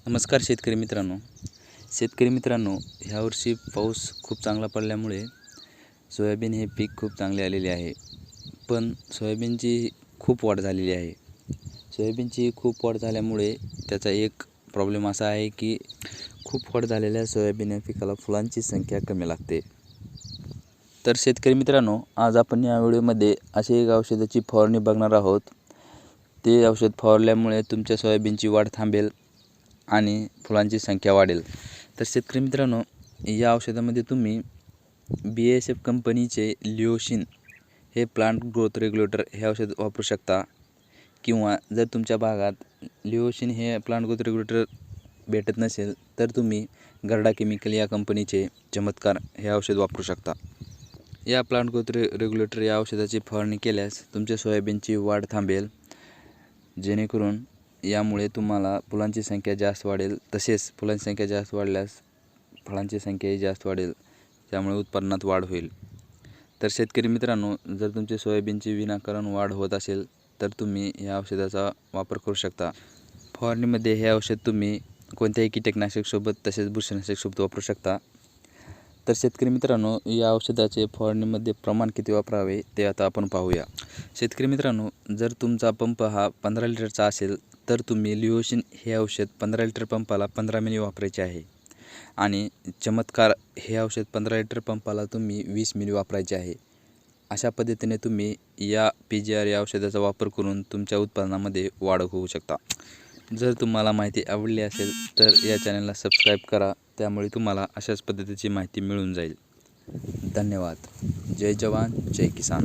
नमस्कार शेतकरी मित्रांनो, ह्यावर्षी पाऊस खूप चांगला पडल्यामुळे सोयाबीन हे पीक खूप चांगले आलेले आहे. पण सोयाबीनची खूप वाढ झालेली आहे. सोयाबीनची खूप वाढ झाल्यामुळे त्याचा एक प्रॉब्लेम असा आहे की खूप वाढ झालेल्या सोयाबीन या पिकाला फुलांची संख्या कमी लागते. तर शेतकरी मित्रांनो, आज आपण या व्हिडिओमध्ये असे एक औषधाची फवारणी बघणार आहोत. ते औषध फवारल्यामुळे तुमच्या सोयाबीनची वाढ थांबेल आणि फुलांची संख्या वाढेल. तर शेतकरी मित्रांनो, या औषधामध्ये तुम्ही BASF कंपनीचे लिओशिन हे प्लांट ग्रोथ रेग्युलेटर हे औषध वापरू शकता. किंवा जर तुमच्या भागात लिओशिन हे प्लांट ग्रोथ रेग्युलेटर भेटत नसेल तर तुम्ही गरडा केमिकल या कंपनीचे चमत्कार हे औषध वापरू शकता. या प्लांट ग्रोथ रेग्युलेटर या औषधाची फवारणी केल्यास तुमच्या सोयाबीनची वाढ थांबेल, जेणेकरून यामुळे तुम्हाला फुलांची संख्या जास्त वाढेल. तसेच फुलांची संख्या जास्त वाढल्यास फळांची संख्याही जास्त वाढेल, त्यामुळे उत्पादनात वाढ होईल. तर शेतकरी मित्रांनो, जर तुमची सोयाबीनची विनाकारण वाढ होत असेल तर तुम्ही या औषधाचा वापर करू शकता. फवारणीमध्ये हे औषध तुम्ही कोणत्याही कीटकनाशकसोबत तसेच बुरशीनाशकसोबत वापरू शकता. तर शेतकरी मित्रांनो, या औषधाचे फवारणीमध्ये प्रमाण किती वापरावे ते आता आपण पाहूया. शेतकरी मित्रांनो, जर तुमचा पंप हा 15 लिटरचा असेल तर तुम्ही लिओशिन हे औषध 15 लिटर पंपाला 15 मिली वापरायचे आहे. आणि चमत्कार हे औषध 15 लिटर पंपाला तुम्ही 20 मिली वापरायचे आहे. अशा पद्धतीने तुम्ही या PGR या औषधाचा वापर करून तुमच्या उत्पादनामध्ये वाढ होऊ शकता. जर तुम्हाला माहिती आवडली असेल तर या चॅनलला सबस्क्राईब करा, त्यामुळे तुम्हाला अशाच पद्धतीची माहिती मिळून जाईल. धन्यवाद. जय जवान जय किसान.